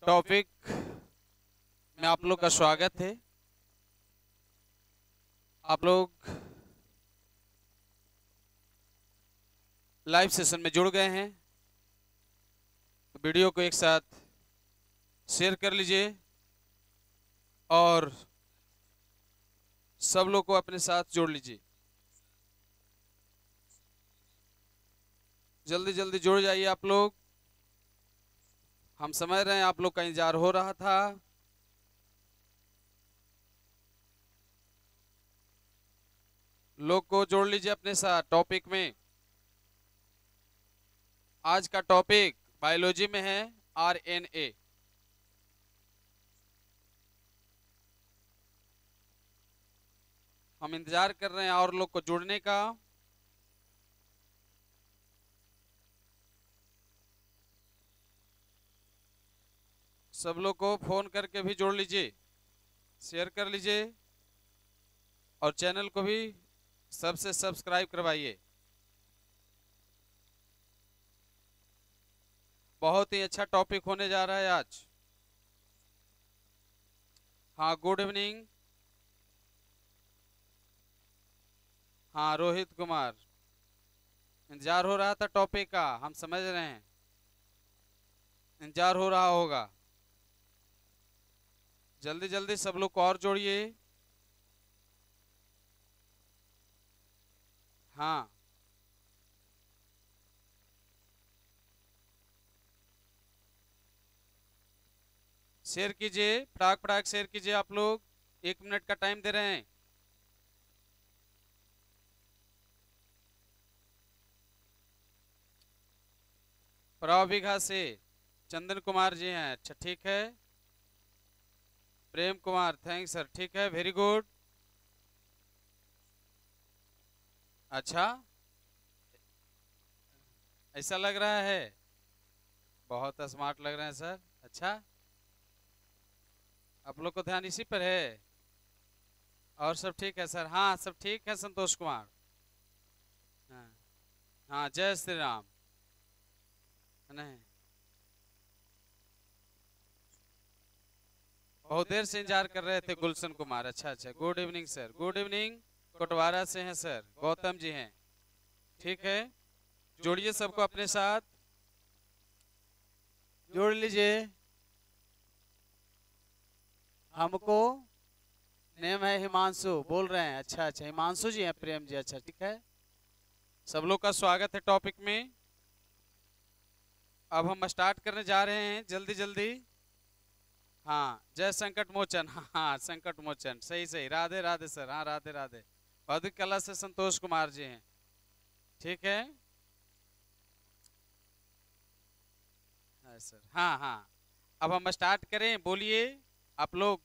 Topic में आप लोग का स्वागत है। आप लोग लाइव सेशन में जुड़ गए हैं, तो वीडियो को एक साथ शेयर कर लीजिए और सब लोग को अपने साथ जोड़ लीजिए। जल्दी जल्दी जुड़ जाइए आप लोग। हम समझ रहे हैं आप लोग का इंतजार हो रहा था। लोग को जोड़ लीजिए अपने साथ टॉपिक में। आज का टॉपिक बायोलॉजी में है आरएनए। हम इंतजार कर रहे हैं और लोग को जुड़ने का। सब लोग को फोन करके भी जोड़ लीजिए, शेयर कर लीजिए और चैनल को भी सबसे सब्सक्राइब करवाइए। बहुत ही अच्छा टॉपिक होने जा रहा है आज। हाँ, गुड इवनिंग। हाँ, रोहित कुमार, इंतजार हो रहा था टॉपिक का, हम समझ रहे हैं इंतजार हो रहा होगा। जल्दी जल्दी सब लोग को और जोड़िए। हाँ, शेयर कीजिए, फटाक फटाक शेयर कीजिए आप लोग। 1 मिनट का टाइम दे रहे हैं। प्रभाविका से चंदन कुमार जी हैं, अच्छा ठीक है। प्रेम कुमार, थैंक्स सर, ठीक है, वेरी गुड। अच्छा, ऐसा लग रहा है, बहुत स्मार्ट लग रहे हैं सर। अच्छा, आप लोग को ध्यान इसी पर है। और सब ठीक है सर? हाँ, सब ठीक है संतोष कुमार। हाँ हाँ, जय श्री राम। नहीं, बहुत देर से इंतजार कर रहे थे गुलशन कुमार। अच्छा अच्छा, good evening sir, good evening. Kotwara से हैं सर, गौतम जी हैं, ठीक है। जोड़िए सबको अपने साथ, जोड़ लीजिए। हमको नेम है हिमांशु, बोल रहे हैं। अच्छा अच्छा, हिमांशु जी हैं, प्रेम जी, अच्छा ठीक है। सब लोग का स्वागत है टॉपिक में। अब हम स्टार्ट करने जा रहे हैं, जल्दी जल्दी। हाँ, जय संकट मोचन। हाँ, संकट मोचन, सही सही, राधे राधे सर। हाँ, राधे राधे। भौतिक कला से संतोष कुमार जी हैं, ठीक है। हाँ सर, हाँ हाँ। अब हम स्टार्ट करें, बोलिए आप लोग।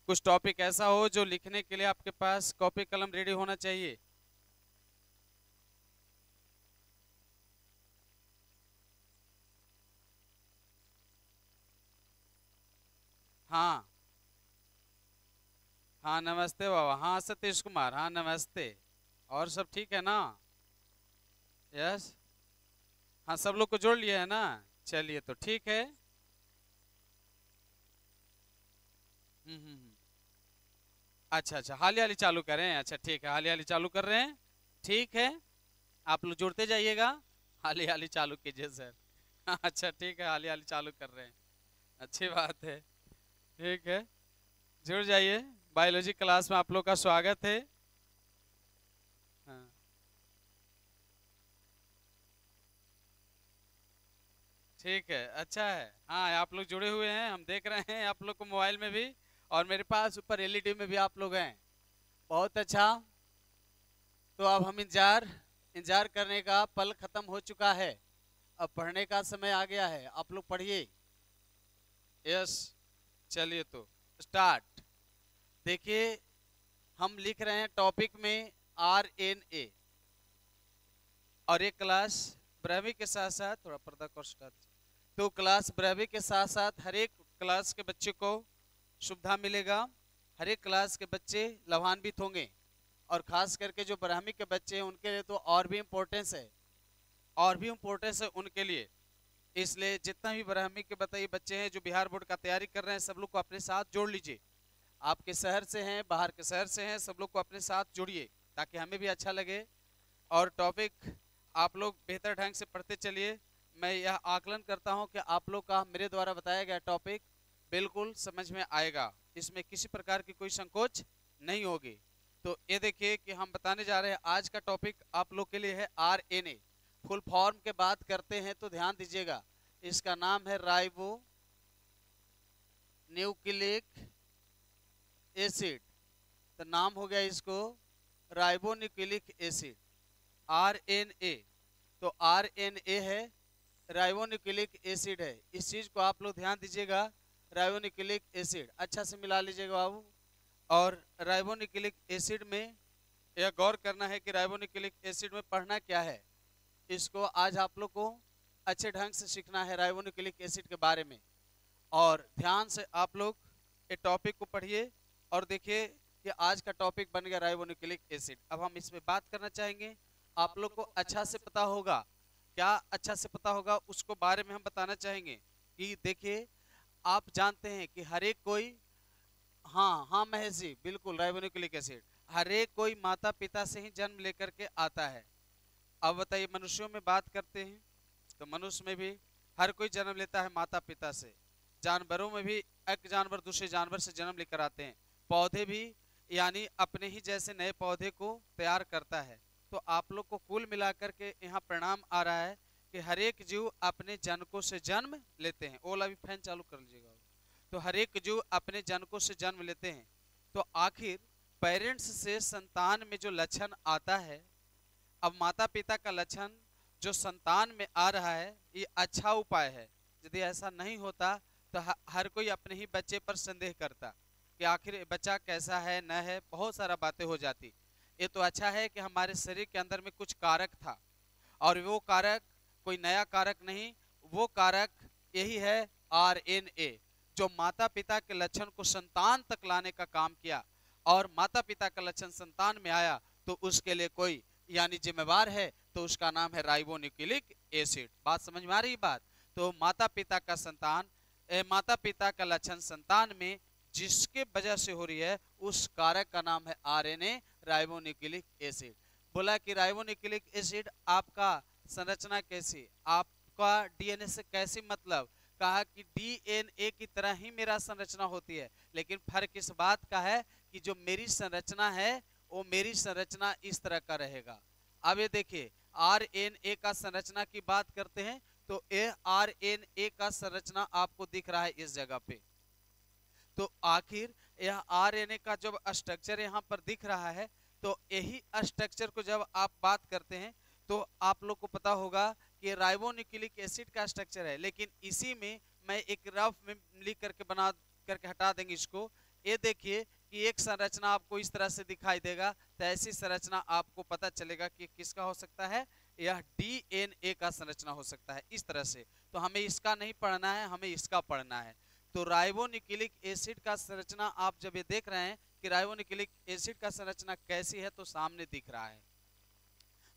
कुछ टॉपिक ऐसा हो जो लिखने के लिए आपके पास कॉपी कलम रेडी होना चाहिए। हाँ हाँ, नमस्ते बाबा। हाँ, सतीश कुमार, हाँ नमस्ते। और सब ठीक है ना? यस। हाँ, सब लोग को जोड़ लिया है ना? चलिए तो ठीक है। अच्छा अच्छा, हाली हाली चालू करें। अच्छा ठीक है, हाली हाली चालू कर रहे हैं, ठीक है। आप लोग जुड़ते जाइएगा, हाली हाली चालू कीजिए सर। अच्छा ठीक है, हाली हाली चालू कर रहे हैं, अच्छी बात है, ठीक है। जुड़ जाइए, बायोलॉजी क्लास में आप लोग का स्वागत है। हाँ, ठीक है, अच्छा है। हाँ, आप लोग जुड़े हुए हैं, हम देख रहे हैं आप लोग को मोबाइल में भी, और मेरे पास ऊपर एलईडी में भी आप लोग हैं। बहुत अच्छा। तो अब हम इंतजार करने का पल खत्म हो चुका है। अब पढ़ने का समय आ गया है, आप लोग पढ़िए। यस, चलिए तो स्टार्ट। देखिए, हम लिख रहे हैं टॉपिक में आरएनए, और एक क्लास ब्रह्मी के साथ साथ, थोड़ा पर्दा को हटा दीजिए। तो क्लास ब्रह्मी के साथ साथ हर एक क्लास के बच्चे को सुविधा मिलेगा। हर एक क्लास के बच्चे लाभान्वित होंगे, और खास करके जो ब्राह्मी के बच्चे हैं उनके लिए तो और भी इम्पोर्टेंस है, और भी इम्पोर्टेंस है उनके लिए। इसलिए जितना भी ब्राह्मी के बताइए बच्चे हैं जो बिहार बोर्ड का तैयारी कर रहे हैं, सब लोग को अपने साथ जोड़ लीजिए। आपके शहर से हैं, बाहर के शहर से हैं, सब लोग को अपने साथ जोड़िए ताकि हमें भी अच्छा लगे और टॉपिक आप लोग बेहतर ढंग से पढ़ते चलिए। मैं यह आकलन करता हूं कि आप लोग का मेरे द्वारा बताया गया टॉपिक बिल्कुल समझ में आएगा, इसमें किसी प्रकार की कोई संकोच नहीं होगी। तो ये देखिए कि हम बताने जा रहे हैं आज का टॉपिक आप लोग के लिए है आरएनए। फुल फॉर्म के बात करते हैं तो ध्यान दीजिएगा, इसका नाम है राइबो न्यूक्लिक एसिड। तो नाम हो गया इसको राइबो न्यूक्लिक एसिड, आरएनए। तो आरएनए है, राइबोन्यूक्लिक एसिड है। इस चीज को आप लोग ध्यान दीजिएगा, राइबोन्यूक्लिक एसिड अच्छा से मिला लीजिएगा बाबू। और राइबोन्यूक्लिक एसिड में यह गौर करना है कि राइबोन्यूक्लिक एसिड में पढ़ना क्या है, इसको आज आप लोग को अच्छे ढंग से सीखना है राइबोन्यूक्लिक एसिड के बारे में। और ध्यान से आप लोग ये टॉपिक को पढ़िए और देखिए कि आज का टॉपिक बन गया राइबोन्यूक्लिक एसिड। अब हम इसमें बात करना चाहेंगे, आप लोग को अच्छा से पता होगा, क्या अच्छा से पता होगा उसको बारे में हम बताना चाहेंगे कि देखिए आप जानते हैं कि हर एक कोई, हाँ हाँ महेश जी बिल्कुल, राइबोन्यूक्लिक एसिड हर एक कोई माता पिता से ही जन्म लेकर के आता है। अब बताइए मनुष्यों में बात करते हैं तो मनुष्य में भी हर कोई जन्म लेता है माता पिता से। जानवरों में भी एक जानवर दूसरे जानवर से जन्म लेकर आते हैं। पौधे भी यानी अपने ही जैसे नए पौधे को तैयार करता है। तो आप लोग को कुल मिलाकर के यहाँ परिणाम आ रहा है कि हर एक जीव अपने जनकों से जन्म लेते हैं। ओला भी फैन चालू कर लीजिएगा। तो हर एक जीव अपने जनकों से जन्म लेते हैं। तो आखिर पेरेंट्स से संतान में जो लक्षण आता है, अब माता पिता का लक्षण जो संतान में आ रहा है ये अच्छा उपाय है। यदि ऐसा नहीं होता तो हर कोई अपने ही बच्चे पर संदेह करता कि आखिर बच्चा कैसा है न है, बहुत सारा बातें हो जाती। ये तो अच्छा है कि हमारे शरीर के अंदर में कुछ कारक था और वो कारक कोई नया कारक नहीं, वो कारक यही है आरएनए, जो माता पिता के लक्षण को संतान तक लाने का काम किया। और माता पिता का लक्षण संतान में आया तो उसके लिए कोई यानी जिम्मेवार है, तो उसका नाम है राइबोन्यूक्लिक एसिड। बात समझ में आ रही बात? तो माता पिता का संतान, माता पिता का लक्षण संतान में जिसके वजह से हो रही है उस कारक का नाम है आरएनए, राइबोन्यूक्लिक एसिड। बोला कि राइबोन्यूक्लिक एसिड आपका संरचना कैसी, आपका डीएनए से कैसी, मतलब कहा कि डीएनए की तरह ही मेरा संरचना होती है, लेकिन फर्क इस बात का है कि जो मेरी संरचना है वो मेरी संरचना इस तरह का रहेगा। अब ये देखिए आरएनए का संरचना की बात करते हैं तो ये आरएनए का संरचना आपको दिख रहा है इस जगह पे। तो आखिर यह आरएनए का जब स्ट्रक्चर यहाँ पर दिख रहा है तो यही स्ट्रक्चर को जब आप बात करते हैं तो आप लोग को पता होगा कि राइबोन्यूक्लिक एसिड का स्ट्रक्चर है, लेकिन इसी में मैं एक रफ में लिख करके बना करके हटा देंगे इसको। ये देखिए कि एक संरचना आपको इस तरह से दिखाई देगा, तो ऐसी संरचना आपको पता चलेगा कि किसका हो सकता है, यह डीएनए का संरचना हो सकता है इस तरह से। तो हमें इसका नहीं पढ़ना है, हमें इसका पढ़ना है। तो राइबोन्यूक्लिक एसिड का संरचना आप जब ये देख रहे हैं कि राइबोन्यूक्लिक एसिड का संरचना कैसी है तो सामने दिख रहा है।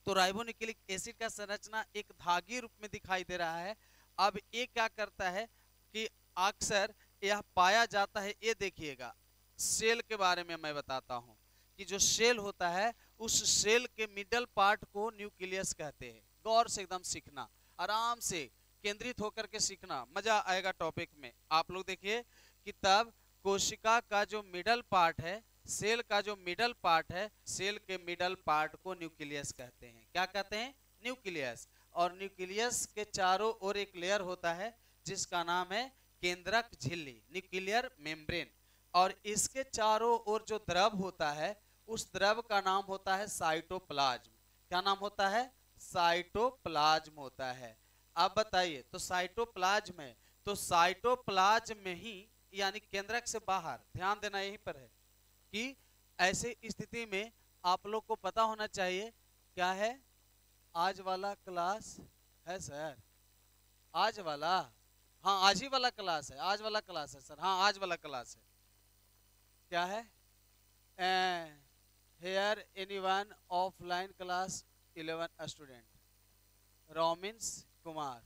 तो राइबोन्यूक्लिक एसिड का संरचना एक धागे रूप में दिखाई दे रहा है। अब ये क्या करता है कि अक्सर यह पाया जाता है, ये देखिएगा सेल के बारे में मैं बताता हूं कि जो सेल होता है उस सेल के मिडल पार्ट को न्यूक्लियस कहते हैं। गौर से एकदम सीखना, आराम से केंद्रित होकर के सीखना, मजा आएगा टॉपिक में। आप लोग देखिए कि तब कोशिका का जो मिडल पार्ट है, सेल का जो मिडल पार्ट है, सेल के मिडल पार्ट को न्यूक्लियस कहते हैं। क्या कहते हैं? न्यूक्लियस। और न्यूक्लियस के चारों ओर एक लेयर होता है जिसका नाम है केंद्रक झिल्ली, न्यूक्लियर मेम्ब्रेन। और इसके चारों ओर जो द्रव होता है उस द्रव का नाम होता है साइटोप्लाज्म। क्या नाम होता है? साइटोप्लाज्म होता है। अब बताइए, तो साइटोप्लाज्म है, तो साइटोप्लाज्म में ही यानी केंद्रक से बाहर, ध्यान देना यहीं पर है कि ऐसे स्थिति में आप लोग को पता होना चाहिए क्या है। आज वाला क्लास है सर? आज वाला, हाँ आज ही वाला क्लास है, आज वाला क्लास है सर, हाँ आज वाला क्लास है। क्या है? Here anyone offline class 11 student, रोमिन्स कुमार,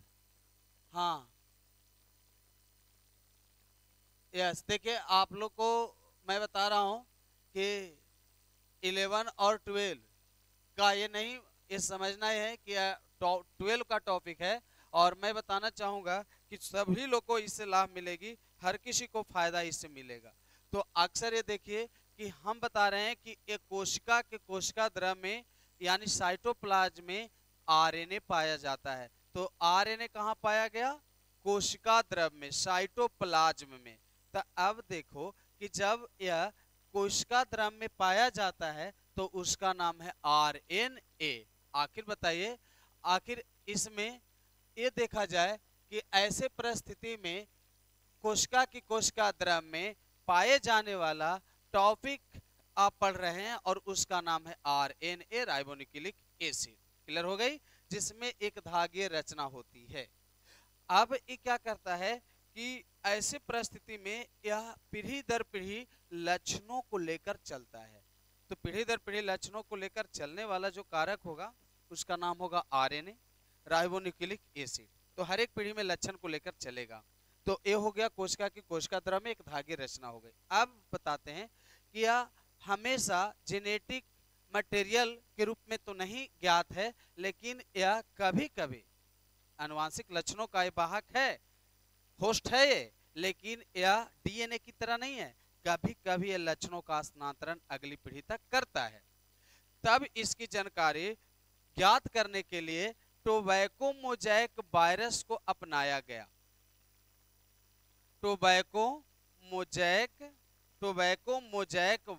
हाँ यस, देखिए आप लोग को मैं बता रहा हूं कि 11 और 12 का ये नहीं, ये समझना है कि 12 का टॉपिक है। और मैं बताना चाहूंगा कि सभी लोग को इससे लाभ मिलेगी, हर किसी को फायदा इससे मिलेगा। तो अक्सर ये देखिए कि हम बता रहे हैं कि एक कोशिका के कोशिका द्रव में यानी साइटोप्लाज्म में आरएनए पाया जाता है। तो आरएनए कहाँ पाया गया? कोशिका द्रव में, साइटोप्लाज्म में। तो अब देखो कि जब यह कोशिका द्रव में पाया जाता है तो उसका नाम है आरएनए। आखिर बताइए, आखिर इसमें ये देखा जाए कि ऐसे परिस्थिति में कोशिका की कोशिका द्रव में पाए जाने वाला टॉपिक आप पढ़ रहे हैं और उसका नाम है आरएनए, राइबोन्यूक्लिक एसिड। क्लियर हो गई? जिसमें एक धागीय रचना होती है। अब ये क्या करता है कि ऐसे परिस्थिति में यह पीढ़ी दर पीढ़ी लक्षणों को लेकर चलता है। तो पीढ़ी दर पीढ़ी लक्षणों को लेकर चलने वाला जो कारक होगा उसका नाम होगा आरएनए, राइबोन्यूक्लिक एसिड। तो हर एक पीढ़ी में लक्षण को लेकर चलेगा। तो ये हो गया कोशिका की कोशिका द्रव में एक धागे रचना हो गई। अब बताते हैं कि यह हमेशा जेनेटिक मटेरियल के रूप में तो नहीं ज्ञात है, लेकिन यह कभी कभी आनुवांशिक लक्षणों का वाहक है, होस्ट है ये, लेकिन यह डीएनए की तरह नहीं है। कभी कभी ये लक्षणों का स्थानांतरण अगली पीढ़ी तक करता है। तब इसकी जानकारी ज्ञात करने के लिए टोबैको मोज़ेक वायरस को अपनाया गया। Tobacco mosaic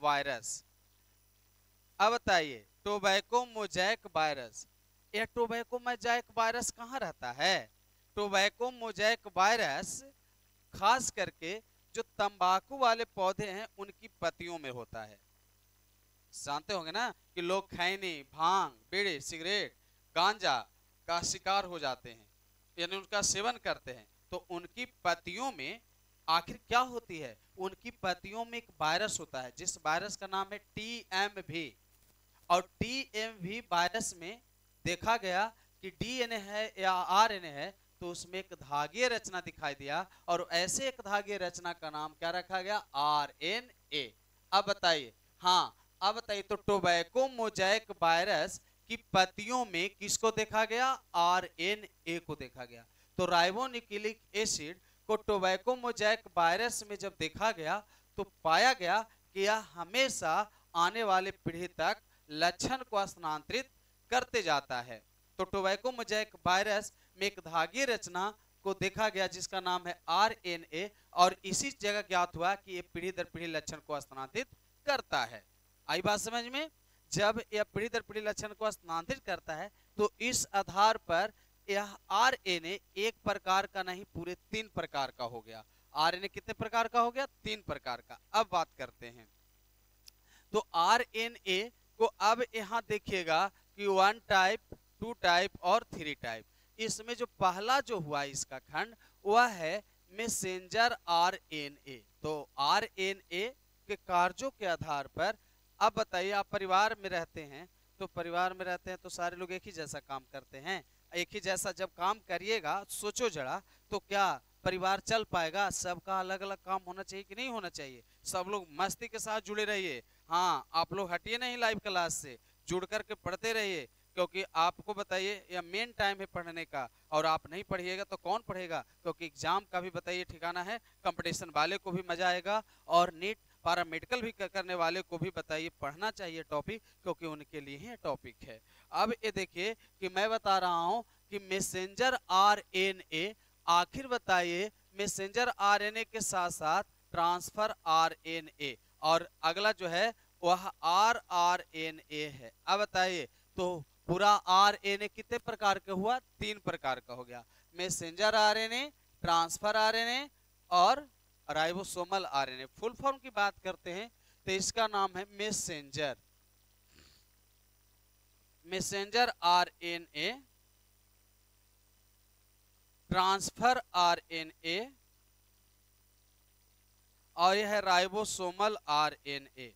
virus. अब बताइए, टोबैको मोज़ेक वायरस, यह टोबैको मोज़ेक वायरस कहाँ रहता है? टोबैको मोज़ेक वायरस खास करके जो तंबाकू वाले पौधे हैं उनकी पत्तियों में होता है। जानते होंगे ना कि लोग खैनी, भांग, बीड़ी, सिगरेट, गांजा का शिकार हो जाते हैं, यानी उनका सेवन करते हैं। तो उनकी पत्तियों में आखिर क्या होती है? उनकी पत्तियों में एक वायरस होता है जिस वायरस का नाम है टीएमवी। और टीएमवी वायरस में देखा गया कि डीएनए है या आरएनए है तो उसमें एक धागीय रचना दिखाई दिया, और ऐसे एक धागीय रचना का नाम क्या रखा गया? आरएनए। अब बताइए, हाँ अब बताइए, तो टोबैको मोज़ेक वायरस की पत्तियों में किसको देखा गया? आरएनए को देखा गया। तो राइबोन्यूक्लिक एसिड को टोबैको मोज़ेक वायरस में जब देखा गया तो पाया गया कि यह हमेशा आने वाले पीढ़ी तक लक्षण को स्थानांतरित करते जाता है। तो टोबैको मोज़ेक वायरस में एक धागीय रचना को देखा गया जिसका नाम है आरएनए, और इसी जगह ज्ञात हुआ कि यह पीढ़ी दर पीढ़ी लक्षण को स्थानांतरित करता है। आई बात समझ में? जब यह पीढ़ी दर पीढ़ी लक्षण को स्थानांतरित करता है तो इस आधार पर यह आरएनए एक प्रकार का नहीं, पूरे 3 प्रकार का हो गया। आरएनए कितने प्रकार का हो गया? 3 प्रकार का। अब बात करते हैं, तो आरएनए को अब यहां देखिएगा कि 1 टाइप, 2 टाइप और 3 टाइप। इसमें जो पहला जो हुआ इसका खंड वह है मैसेंजर आरएनए। तो आरएनए के कार्यों के आधार पर, अब बताइए, आप परिवार में रहते हैं तो परिवार में रहते हैं तो सारे लोग एक ही जैसा काम करते हैं। एक ही जैसा जब काम करिएगा, सोचो जरा, तो क्या परिवार चल पाएगा? सबका अलग अलग काम होना चाहिए कि नहीं होना चाहिए? सब लोग मस्ती के साथ जुड़े रहिए। हाँ, आप लोग हटिए नहीं लाइव क्लास से, जुड़ करके पढ़ते रहिए, क्योंकि आपको बताइए यह मेन टाइम है पढ़ने का, और आप नहीं पढ़िएगा तो कौन पढ़ेगा? क्योंकि एग्जाम का भी बताइए ठिकाना है, कंपटीशन वाले को भी मजा आएगा, और नीट पैरामेडिकल भी करने वाले को भी बताइए पढ़ना चाहिए टॉपिक, क्योंकि उनके लिए ही टॉपिक है। अब ये देखिए कि मैं बता रहा हूं कि मैसेंजर आरएनए, आखिर बताइए मैसेंजर आरएनए के साथ साथ ट्रांसफर आरएनए, और अगला जो है वह आरआरएनए है। अब बताइए, तो पूरा आरएनए कितने प्रकार का हुआ? 3 प्रकार का हो गया। मैसेंजर आरएनए, ट्रांसफर आरएनए और राइबोसोमल आरएनए। फुल फॉर्म की बात करते हैं तो इसका नाम है messenger, messenger RNA, transfer RNA और यह है ribosomal RNA.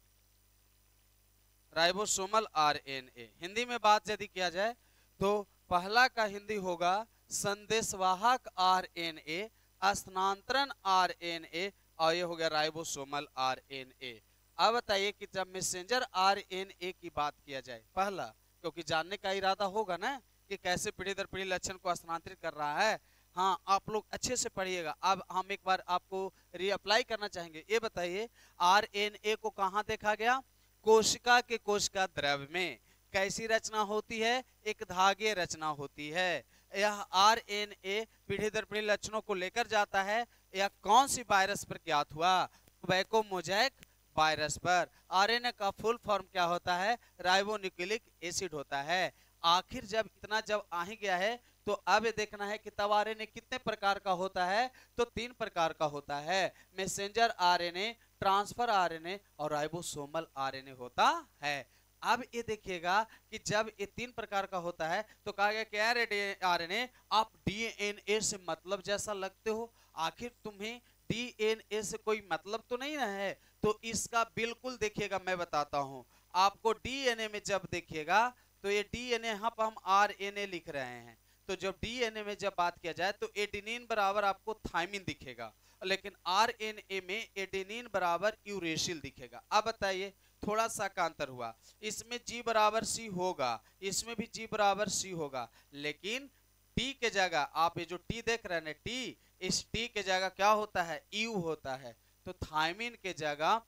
Ribosomal RNA Hindi में बात यदि किया जाए तो पहला का हिंदी होगा संदेशवाहक आरएनए, स्थानांतरण आरएनए, और ये हो गया राइबोसोमल आरएनए। अब बताइए कि जब मैसेंजर आरएनए की बात किया जाए, पहला क्योंकि जानने का इरादा होगा ना कि कैसे पीढ़ी दर पीढ़ी लक्षण को स्थानांतरित कर रहा है। हाँ, आप लोग अच्छे से पढ़िएगा। अब हम एक बार आपको रीअप्लाई करना चाहेंगे। ये बताइए आरएनए को कहाँ देखा गया? कोशिका के कोशिका द्रव्य में। कैसी रचना होती है? एक धागे रचना होती है। यह आरएनए पीढ़ी दर पीढ़ी लक्षणों को लेकर जाता है। यह कौन सी वायरस पर ज्ञात हुआ? टोबैको मोजैक वायरस पर। आरएनए का फुल फॉर्म क्या होता है? राइबोन्यूक्लिक एसिड होता है। आखिर जब इतना जब आ ही गया है तो अब ये देखना है कि तब आरएनए कितने प्रकार का होता है? तो 3 प्रकार का होता है। मैसेंजर आरएनए, ट्रांसफर आरएनए और राइबोसोमल आरएनए होता है। अब ये देखिएगा कि जब ये 3 प्रकार का होता है तो कहा गया कि अरे आरएनए आप डीएनए से मतलब जैसा लगते हो। आखिर तुम्हें डीएनए से कोई मतलब तो नहीं है? तो इसका बिल्कुल देखिएगा, मैं बताता हूं आपको। डीएनए में जब देखिएगा तो ये डीएनए, यहाँ पर हम आरएनए लिख रहे हैं, तो जब डीएनए में जब बात किया जाए तो एडेनिन बराबर आपको थाइमिन दिखेगा, लेकिन आरएनए में एडेनिन बराबर यूरेसिल दिखेगा। अब बताइए थोड़ा सा का अंतर हुआ, इसमें G बराबर C होगा, इसमें भी G बराबर C होगा, लेकिन T के जगह आप ये जो T देख रहे हैं T, इस T के जगह क्या होता है? U होता है। तो थाइमिन के जगह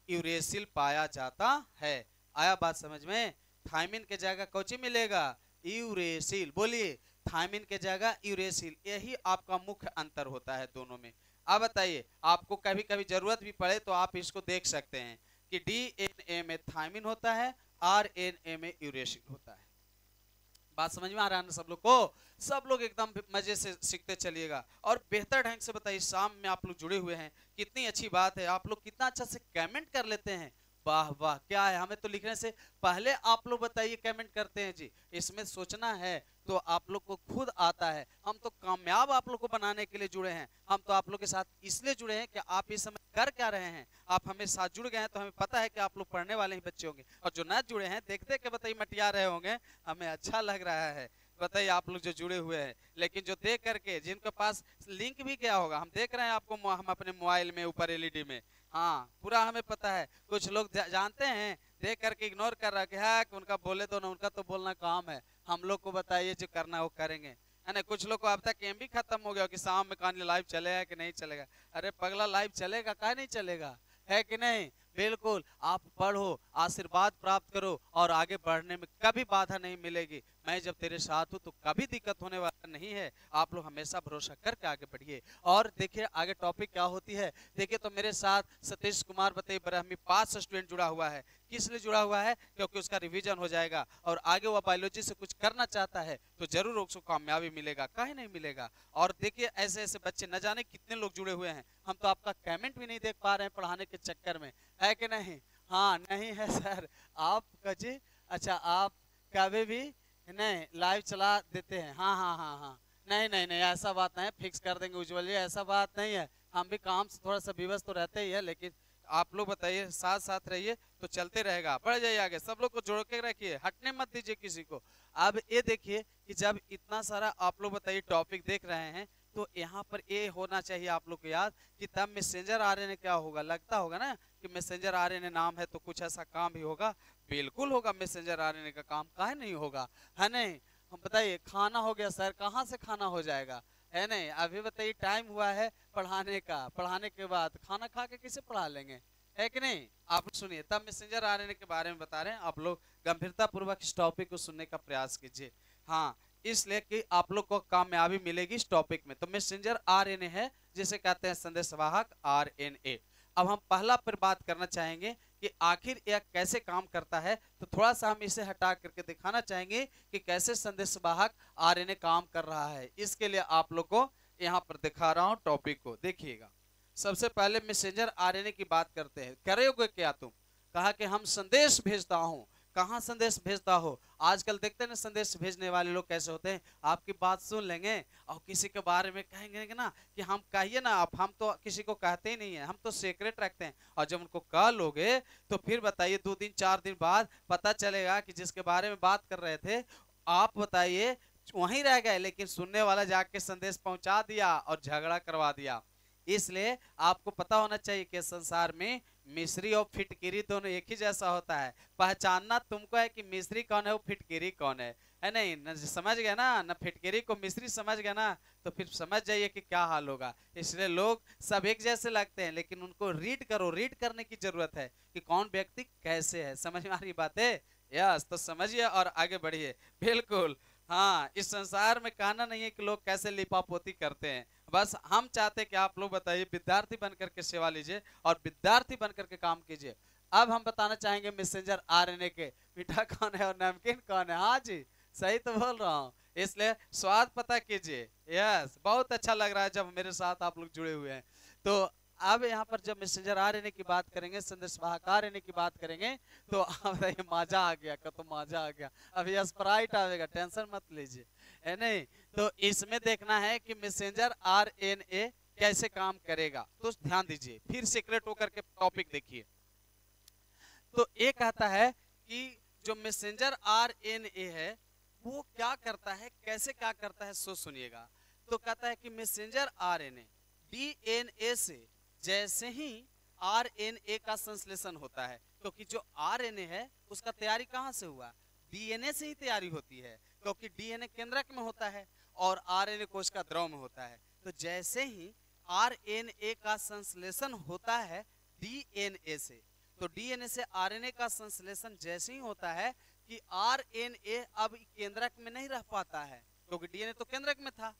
यूरेसिल पाया जाता है। आया बात समझ में? थाइमिन के जगह कौन मिलेगा? यूरेसिल। बोलिए, थाइमिन के जगह यूरेसिल। यही आपका मुख्य अंतर होता है दोनों में। अब बताइए, आपको कभी कभी जरूरत भी पड़े तो आप इसको देख सकते हैं कि डीएनए में थाइमिन होता है, आरएनए में यूरेसिल होता है। बात समझ में आ रहा है ना सब लोग को? सब लोग एकदम मजे से सीखते चलिएगा और बेहतर ढंग से बताइए। शाम में आप लोग जुड़े हुए हैं, कितनी अच्छी बात है। आप लोग कितना अच्छा से कमेंट कर लेते हैं। वाह वाह, क्या है, हमें तो लिखने से पहले आप लोग बताइए कमेंट करते हैं जी। इसमें सोचना है तो आप लोग को खुद आता है। हम तो कामयाब आप लोग को बनाने के लिए जुड़े हैं। हम तो आप लोग के साथ इसलिए जुड़े हैं कि आप इस समय कर क्या रहे हैं। आप हमें साथ जुड़ गए हैं तो हमें पता है कि आप लोग पढ़ने वाले ही बच्चे होंगे, और जो न जुड़े हैं देखते के बताइए मटिया रहे होंगे। हमें अच्छा लग रहा है, बताइए आप लोग जो जुड़े हुए हैं। लेकिन जो देख करके, जिनके पास लिंक भी क्या होगा, हम देख रहे हैं आपको, हम अपने मोबाइल में ऊपर एलईडी में, हाँ पूरा हमें पता है। कुछ लोग जानते हैं, देख करके इग्नोर कर रहा है कि उनका बोले तो ना, उनका तो बोलना काम है। हम लोग को बताइए जो करना है वो करेंगे, है ना। कुछ लोग को अब तक एम भी खत्म हो गया कि शाम में कहानी लाइव चलेगा कि नहीं चलेगा। अरे पगला, लाइव चलेगा, काहे नहीं चलेगा, है कि नहीं? बिल्कुल, आप पढ़ो, आशीर्वाद प्राप्त करो और आगे बढ़ने में कभी बाधा नहीं मिलेगी। मैं जब तेरे साथ हूं तो कभी दिक्कत होने वाला नहीं है। आप लोग हमेशा भरोसा करके आगे बढ़िए। और देखिए आगे टॉपिक क्या होती है। देखिए तो मेरे साथ सतीश कुमार बताइए ब्रह्मी पास स्टूडेंट जुड़ा हुआ है। किस लिए जुड़ा हुआ है? क्योंकि उसका रिवीजन हो जाएगा और आगे वो बायोलॉजी से कुछ करना चाहता है तो जरूर उसको कामयाबी मिलेगा, काहे नहीं मिलेगा। और देखिए ऐसे ऐसे बच्चे न जाने कितने लोग जुड़े हुए हैं। हम तो आपका कमेंट भी नहीं देख पा रहे हैं पढ़ाने के चक्कर में, है कि नहीं? हाँ नहीं है सर, आप कजी, अच्छा आप कभी भी नहीं लाइव चला देते हैं? हाँ हाँ हाँ हाँ, नहीं नहीं नहीं, ऐसा बात नहीं, फिक्स कर देंगे उज्जवल जी, ऐसा बात नहीं है। हम भी काम से थोड़ा सा विवश तो रहते ही है, लेकिन आप लोग बताइए, साथ साथ रहिए तो चलते रहेगा। बढ़ जाइए आगे, सब लोग को जोड़ के रखिए, हटने मत दीजिए किसी को। अब ये देखिए कि जब इतना सारा आप लोग बताइए टॉपिक देख रहे हैं तो यहाँ पर ये होना चाहिए आप लोग को याद कि तब मैसेंजर आरएनए क्या होगा। लगता होगा ना कि मैसेंजर आरएनए नाम है तो कुछ ऐसा काम भी होगा। बिल्कुल होगा, मैसेंजर आरएनए का काम काहे नहीं होगा, है नहीं? हम बताइए, खाना हो गया सर, कहाँ से खाना हो जाएगा, है नहीं? अभी बताइए टाइम हुआ है पढ़ाने का, पढ़ाने के बाद खाना खा के किसे पढ़ा लेंगे, है कि नहीं? आप सुनिए, तब मैसेंजर आरएनए के बारे में बता रहे हैं। आप लोग गंभीरता पूर्वक इस टॉपिक को सुनने का प्रयास कीजिए। हाँ, इसलिए कि आप लोग को कामयाबी मिलेगी इस टॉपिक में। तो मैसेंजर आरएनए है जिसे कहते हैं संदेशवाहक आरएनए। अब हम पहला पर बात करना चाहेंगे कि आखिर यह कैसे काम करता है। तो थोड़ा सा हम इसे हटा करके दिखाना चाहेंगे कि कैसे संदेशवाहक आरएनए काम कर रहा है। इसके लिए आप लोग को यहाँ पर दिखा रहा हूँ टॉपिक को, देखिएगा। सबसे पहले मैसेंजर आरएनए की बात करते हैं। करोगे क्या तुम? कहा कि हम संदेश भेजता हूँ। कहाँ संदेश भेजता हो? आजकल देखते हैं ना संदेश भेजने वाले लोग कैसे होते हैं। आपकी बात सुन लेंगे और किसी के बारे में कहेंगे ना कि हम कहिए ना आप, हम तो किसी को कहते ही नहीं है, हम तो सीक्रेट रखते हैं। और जब उनको कह लोगे तो फिर बताइए 2 दिन 4 दिन बाद पता चलेगा कि जिसके बारे में बात कर रहे थे आप बताइए वहीं रह गए, लेकिन सुनने वाला जाके संदेश पहुंचा दिया और झगड़ा करवा दिया। इसलिए आपको पता होना चाहिए कि संसार में मिस्री और फिटकिरी दोनों एक ही जैसा होता है। पहचानना तुमको है कि मिस्री कौन है, वो फिटकिरी कौन है नहीं न, समझ गया ना, न फिटकिरी को मिस्री समझ गया ना, तो फिर समझ जाइए कि क्या हाल होगा। इसलिए लोग सब एक जैसे लगते हैं, लेकिन उनको रीड करो, रीड करने की जरूरत है कि कौन व्यक्ति कैसे है। समझ में आ रही बात है? यस, तो समझिए और आगे बढ़िए। बिल्कुल, हाँ, इस संसार में कहना नहीं है कि लोग कैसे लिपापोती करते हैं, बस हम चाहते हैं कि आप लोग बताइए, विद्यार्थी बनकर के सेवा लीजिए और विद्यार्थी बनकर के काम कीजिए। अब हम बताना चाहेंगे मैसेंजर आरएनए के मीठा कौन है और नमकीन कौन है। हाँ जी, सही तो बोल रहा हूँ, इसलिए स्वाद पता कीजिए। यस, बहुत अच्छा लग रहा है जब मेरे साथ आप लोग जुड़े हुए हैं। तो अब यहाँ पर जब मैसेंजर आरएनए की बात करेंगे, संदेश वाहक आरएनए की बात करेंगे, तो अब ये मजा आ गया, कब तो मजा आ गया, अभी स्प्राइट आएगा, टेंशन मत लीजिए, है नहीं। तो इसमें देखना है कि मैसेंजर आरएनए कैसे काम करेगा, तो ध्यान दीजिए, फिर सीक्रेट होकर के टॉपिक देखिए। तो ये कहता है कि जो मैसेंजर आरएनए है वो क्या करता है, कैसे क्या करता है, सो सुनिएगा। तो कहता है कि मैसेंजर आरएनए डीएनए से जैसे ही आरएनए का संश्लेषण होता है, क्योंकि जो आरएनए है उसका तैयारी कहां से हुआ, डीएनए से ही तैयारी होती है, क्योंकि डीएनए केंद्रक में होता है और आरएनए कोश का द्रव में होता है। तो जैसे ही आरएनए का संश्लेषण होता है डीएनए से, तो डीएनए से आरएनए का संश्लेषण जैसे ही होता है कि आरएनए अब केंद्रक में नहीं रह पाता है, क्योंकि डीएनए तो केंद्रक में था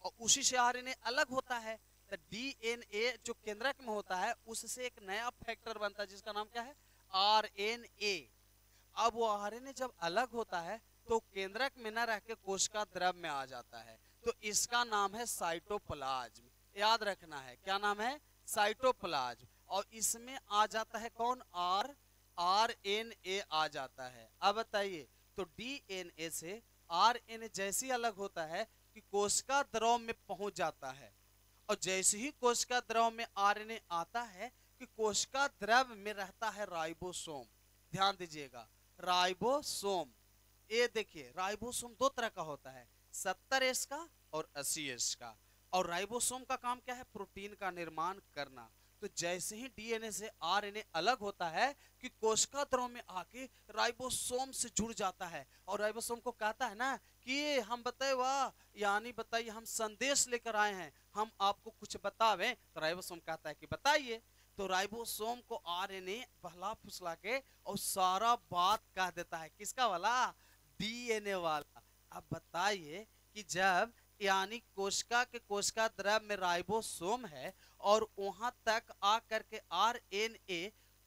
और उसी से आरएनए अलग होता है। तो डीएनए जो केंद्रक में होता है उससे एक नया फैक्टर बनता है जिसका नाम क्या है, आरएनए। अब वो आरएनए जब अलग होता है तो केंद्रक में न रह के कोशिका द्रव में आ जाता है, तो इसका नाम है साइटोप्लाज्म। याद रखना है, क्या नाम है, साइटोप्लाज्म। और इसमें आ जाता है कौन, आरएनए आ जाता है। अब बताइए, तो डीएनए से आरएनए जैसे ही अलग होता है कि कोशिका द्रव में पहुंच जाता है, और जैसे ही कोशिका द्रव में आरएनए आता है कि कोशिका द्रव में रहता है राइबोसोम। ध्यान दीजिएगा, राइबोसोम, ये देखिए राइबोसोम दो तरह का होता है, 70S का और 80S का। और राइबोसोम का काम क्या है, प्रोटीन का निर्माण करना। तो जैसे ही डीएनए से आरएनए अलग होता है कि कोशिका द्रव में आके राइबोसोम से जुड़ जाता है, और राइबोसोम को कहता है ना कि हम बताए, वाह, यानी बताइए हम संदेश लेकर आए हैं, हम आपको कुछ बतावें। तो राइबोसोम कहता है कि बताइए। तो राइबोसोम को आरएनए बहला फुसला के और सारा बात कह देता है, किसका वाला, डीएनए वाला। अब बताइए कि जब यानी कोशिका के कोशिका द्रव में राइबोसोम है और वहां तक आकर के आरएनए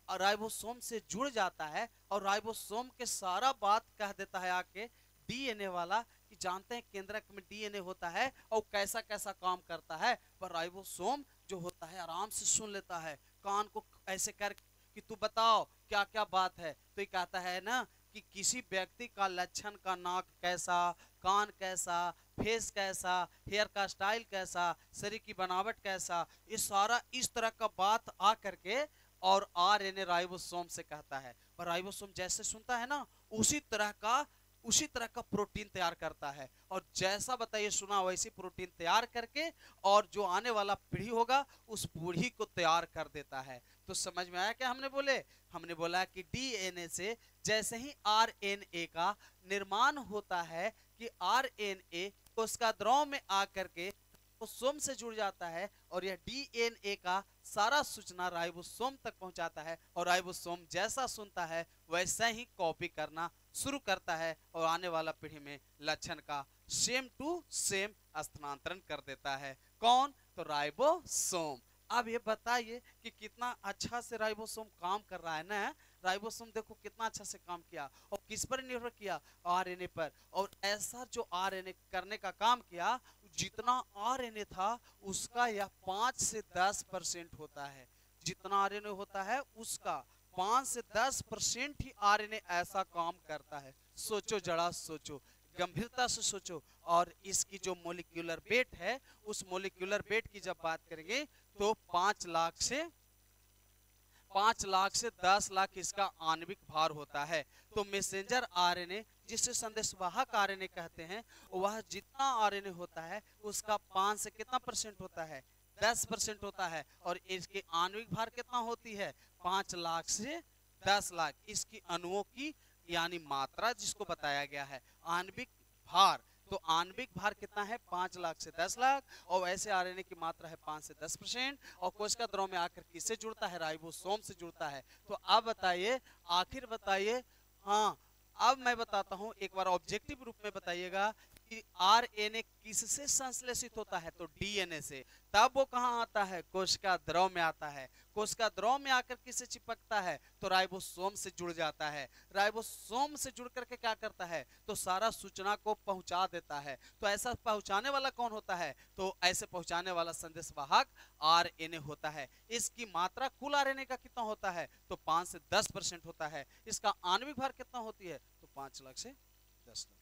राइबोसोम से जुड़ जाता है और राइबोसोम के सारा बात कह देता है आके डीएनए वाला कि जानते हैं केंद्रक में डीएनए होता है और कैसा कैसा काम करता है, पर राइबोसोम जो होता है आराम से सुन लेता है, कान को ऐसे कर कि तू बताओ क्या क्या बात है। तो ये कहता है ना कि किसी व्यक्ति का लक्षण का नाक कैसा, कान कैसा, फेस कैसा, हेयर का स्टाइल कैसा, शरीर की बनावट कैसा, ये सारा इस तरह का बात आ करके और आरएनए राइबोसोम से कहता है। और राइबोसोम जैसे सुनता है ना उसी तरह का प्रोटीन तैयार करता है, और जैसा बताइए सुना वैसी प्रोटीन तैयार करके और जो आने वाला पीढ़ी होगा उस बूढ़ी को तैयार कर देता है। तो समझ में आया क्या हमने बोले, हमने बोला कि डीएनए से जैसे ही आरएनए का निर्माण होता है कि आरएनए कोशिका द्रव में आकर के राइबोसोम से जुड़ जाता है और यह डीएनए का सारा सूचना राइबोसोम तक पहुंचाता है, और राइबोसोम जैसा सुनता है वैसा ही कॉपी करना शुरू करता है और आने वाला पीढ़ी में लक्षण का सेम टू सेम स्थानांतरण कर देता है। कौन, तो राइबोसोम। अब ये बताइए कि कितना अच्छा से राइबोसोम काम कर रहा है ना। राइबोसोम देखो कितना अच्छा से काम किया, और किस पर निर्भर किया, आरएनए पर। और ऐसा जो आरएनए करने का काम किया, जितना आरएनए था उसका यह 5 से 10% होता है। जितना आरएनए होता है उसका 5 से 10% ही आरएनए ऐसा काम करता है। सोचो जरा, सोचो, गंभीरता से सोचो। और इसकी जो मोलिक्यूलर वेट है, उस मोलिक्यूलर वेट की जब बात करेंगे तो 5 लाख से 5 लाख से 10 लाख इसका आणविक भार होता है। तो मैसेंजर आरएनए जिसे संदेशवाहक आरएनए कहते हैं, वह जितना आरएनए होता है उसका 5 से कितना परसेंट होता है, 10% होता है। और इसकी आणविक भार कितना होती है, 5 लाख से 10 लाख। इसकी अणुओं की यानी मात्रा जिसको बताया गया है आणविक भार। तो आणविक भार कितना है, 5 लाख से 10 लाख। और ऐसे आरएनए की मात्रा है 5 से 10%। और कोशिका द्रव में आकर किससे जुड़ता है, राइबोसोम से जुड़ता है। तो अब बताइए, आखिर बताइए, हाँ अब मैं बताता हूं, एक बार ऑब्जेक्टिव रूप में बताइएगा कि आरएनए किससे संश्लेषित होता है, तो डीएनए से। तब वो कहां आता है, कोशिका द्रव में आता है। कोशिका द्रव में आकर किससे चिपकता है, तो राइबोसोम से जुड़ जाता है। राइबोसोम से जुड़ करके क्या करता है, तो सारा सूचना को पहुंचा देता है। तो ऐसा पहुंचाने वाला कौन होता है, तो ऐसे पहुंचाने वाला संदेशवाहक आरएनए होता है। इसकी मात्रा कुल आरएनए का कितना होता है, तो 5 से 10% होता है। इसका आणविक भार कितना होती है, तो 5 लाख से 10 लाख।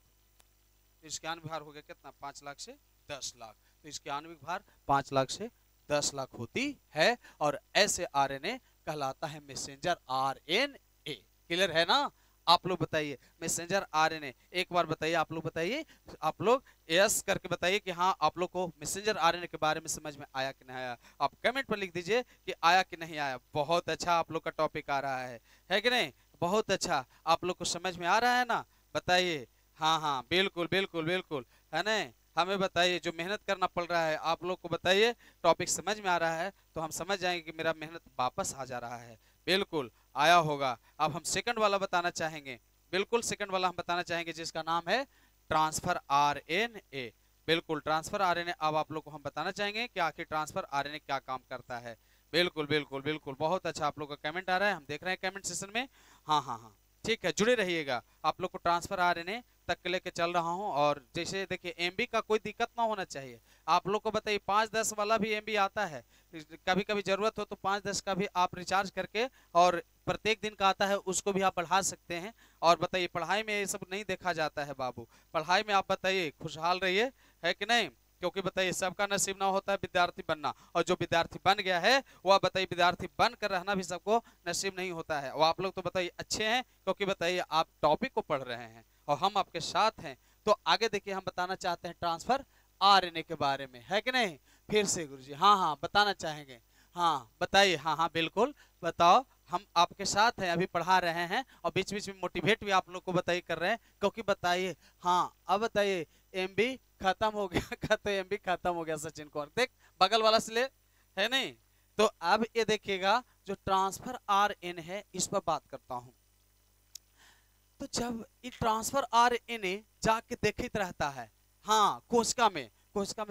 तो इसके आणविक भार हो गया कितना, 5 लाख से 10 लाख। तो इसके आणविक भार 5 लाख से 10 लाख होती है। और ऐसे आरएनए कहलाता है मैसेंजर आरएनए। क्लियर है ना, आप लोग बताइए मैसेंजर आरएनए। एक बार बताइए, आप लोग बताइए, आप लोग यस करके बताइए कि हाँ आप लोग को मैसेंजर आरएनए के बारे में समझ में आया कि नहीं आया। आप कमेंट पर लिख दीजिए कि आया कि नहीं आया। बहुत अच्छा आप लोग का टॉपिक आ रहा है कि नहीं, बहुत अच्छा। आप लोग को समझ में आ रहा है ना, बताइए। हाँ हाँ बिल्कुल बिल्कुल बिल्कुल, है ना। हमें बताइए, जो मेहनत करना पड़ रहा है आप लोग को बताइए, टॉपिक समझ में आ रहा है तो हम समझ जाएंगे कि मेरा मेहनत वापस आ जा रहा है। बिल्कुल आया होगा। अब हम सेकंड वाला बताना चाहेंगे, बिल्कुल सेकंड वाला हम बताना चाहेंगे जिसका नाम है ट्रांसफर आरएनए। बिल्कुल ट्रांसफर आरएनए। अब आप लोग को हम बताना चाहेंगे कि आखिर ट्रांसफर आरएनए क्या काम करता है। बिल्कुल बिल्कुल बिल्कुल, बहुत अच्छा आप लोग का कमेंट आ रहा है, हम देख रहे हैं कमेंट सेशन में। हाँ हाँ हाँ ठीक है, जुड़े रहिएगा। आप लोग को ट्रांसफर आरएनए तक लेके चल रहा हूं। और जैसे देखिए एमबी का कोई दिक्कत ना होना चाहिए। आप लोग को बताइए 5-10 वाला भी एमबी आता है, कभी कभी जरूरत हो तो 5-10 का भी आप रिचार्ज करके, और प्रत्येक दिन का आता है उसको भी आप बढ़ा सकते हैं। और बताइए पढ़ाई में ये सब नहीं देखा जाता है बाबू, पढ़ाई में आप बताइए खुशहाल रहिए, है कि नहीं। क्योंकि बताइए सबका नसीब ना होता है विद्यार्थी बनना, और जो विद्यार्थी बन गया है वह बताइए विद्यार्थी बन कर रहना भी सबको नसीब नहीं होता है। और आप लोग तो बताइए अच्छे हैं, क्योंकि बताइए आप टॉपिक को पढ़ रहे हैं और हम आपके साथ हैं। तो आगे देखिए हम बताना चाहते हैं ट्रांसफर आरएनए के बारे में, है कि नहीं। फिर से गुरुजी, हाँ हाँ बताना चाहेंगे, हाँ बताइए, हाँ हाँ बिल्कुल बताओ, हम आपके साथ हैं, अभी पढ़ा रहे हैं और बीच बीच में मोटिवेट भी आप लोग को बताइए कर रहे हैं। क्योंकि बताइए, हाँ अब बताइए एमबी खत्म हो गया कहते एमबी खत्म हो गया सचिन कौर, देख बगल वाला से ले, है नहीं। तो अब ये देखिएगा जो ट्रांसफर आरएनए है इस पर बात करता हूं। तो जब ये ट्रांसफर आरएनए जाके देखित रहता है, हाँ कोशिका में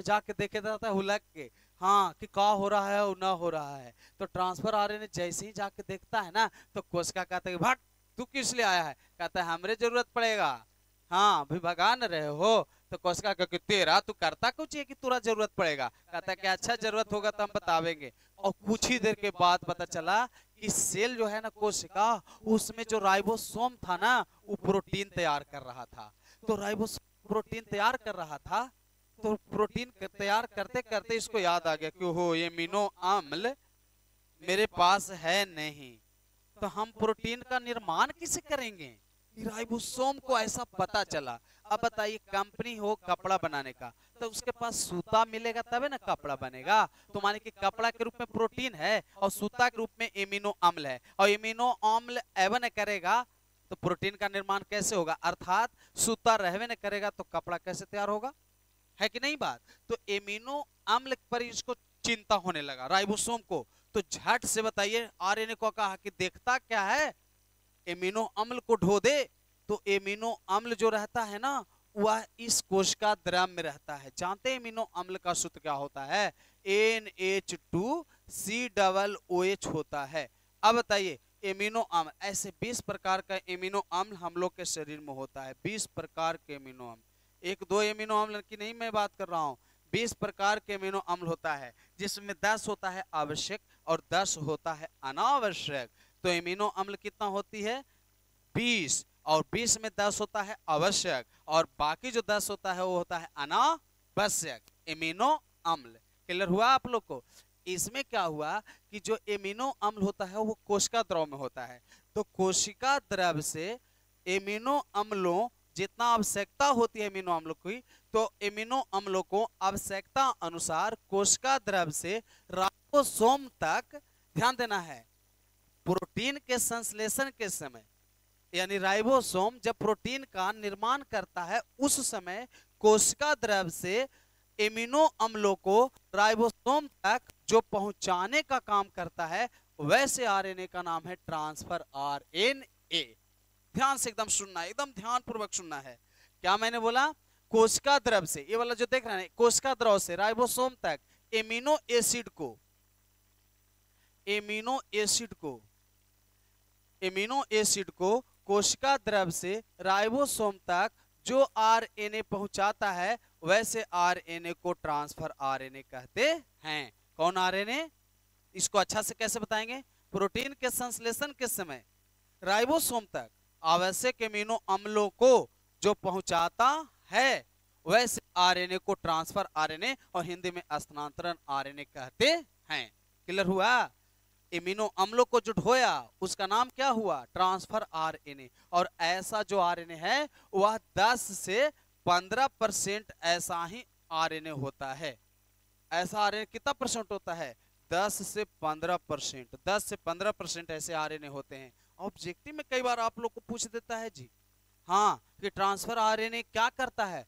जाके देखित रहता है हुलक के, हाँ कि क्या हो रहा है और ना हो रहा है। तो ट्रांसफर आरएनए जैसे ही जाके देखता है ना, तो कोशिका कहता है भट तू किस लिए आया है, कहता है हमरे जरूरत पड़ेगा, हाँ अभी भगा न रहे हो। तो कोशिका क्योंकि तेरा तू करता कुछ है कि तुरा जरूरत पड़ेगा, कहता है कि अच्छा जरूरत होगा तो हम बतावेंगे। और कुछ ही देर के बाद पता चला कि सेल जो है ना कोशिका, उसमें जो राइबोसोम था ना वो प्रोटीन तैयार कर रहा था। तो राइबोसोम प्रोटीन तैयार कर रहा था, तो प्रोटीन तैयार करते करते इसको याद आ गया कि ओहो ये अमीनो अम्ल मेरे पास है नहीं, तो हम प्रोटीन का निर्माण किसे करेंगे। राइबोसोम को ऐसा पता चला। अब बताइए कंपनी हो कपड़ा बनाने का, तो उसके पास सूता मिलेगा तबे ना कपड़ा बनेगा। तो माने कि कपड़ा के रूप में प्रोटीन है और सूता के रूप में एमिनो अम्ल है, और एमिनो अम्ल एवं करेगा तो प्रोटीन का निर्माण कैसे होगा, अर्थात सूता रहवे न करेगा तो कपड़ा कैसे तैयार होगा, है कि नहीं बात। तो एमिनो अम्ल पर इसको चिंता होने लगा राइबोसोम को। तो झट से बताइए आरएनए को कहा कि देखता क्या है, एमिनो अम्ल को ढो दे। तो एमिनो अम्ल जो रहता है ना वह इस कोशिका द्रव में रहता है। जानते हैं एमिनो अम्ल का सूत्र क्या होता है, NH2COOH होता है। अब बताइए एमिनो अम्ल, ऐसे 20 प्रकार का एमिनो अम्ल हम लोग के शरीर में होता है। 20 प्रकार के एमिनो अम्ल, एक दो एमिनो अम्ल की नहीं मैं बात कर रहा हूँ, 20 प्रकार के एमिनो अम्ल होता है, जिसमें 10 होता है आवश्यक और 10 होता है अनावश्यक। तो एमिनो अम्ल कितना होती है 20, और 20 में 10 होता है आवश्यक, और बाकी जो 10 होता है वो होता है अनावश्यक एमिनो अम्ल। क्लियर हुआ आप लोग को। इसमें क्या हुआ कि जो एमिनो अम्ल होता है वो कोशिका द्रव में होता है, तो कोशिका द्रव से एमिनो अम्लों जितना आवश्यकता होती है एमिनो अम्लों की, तो एमिनो अम्लों को आवश्यकता अनुसार कोशिका द्रव से राइबोसोम तक, ध्यान देना है, प्रोटीन के संश्लेषण के समय, यानी राइबोसोम जब प्रोटीन का निर्माण करता है उस समय कोशिका द्रव से एमिनो अम्लों को राइबोसोम तक जो पहुंचाने का काम करता है, वैसे आरएनए का नाम है ट्रांसफर आरएनए। ध्यान से एकदम सुनना है, एकदम ध्यान पूर्वक सुनना है। क्या मैंने बोला? कोशिका द्रव से, ये वाला जो देख रहे हैं, कोशिका द्रव से राइबोसोम तक एमिनो एसिड को कोशिका द्रव से राइबोसोम तक जो आरएनए पहुंचाता है, वैसे आरएनए को ट्रांसफर आरएनए कहते हैं। कौन आरएनए? इसको अच्छा से कैसे बताएंगे? प्रोटीन के संश्लेषण के समय राइबोसोम तक आवश्यक एमिनो अम्लों को जो पहुंचाता है, वैसे आरएनए को ट्रांसफर आरएनए और हिंदी में स्थानांतरण आरएनए कहते हैं। क्लियर हुआ? एमिनो अम्लों को जो ढोया उसका नाम क्या हुआ? Transfer RNA. और ऐसा जो आरएनए है वह 10 से 15% ऐसा ही आरएनए होता है। ऐसा आरएनए कितना परसेंट होता है? 10 से 15%। 10 से 15% ऐसे आरएनए होते हैं। ऑब्जेक्टिव में कई बार आप लोग को पूछ देता है जी, हाँ, कि ट्रांसफर आरएनए क्या करता है,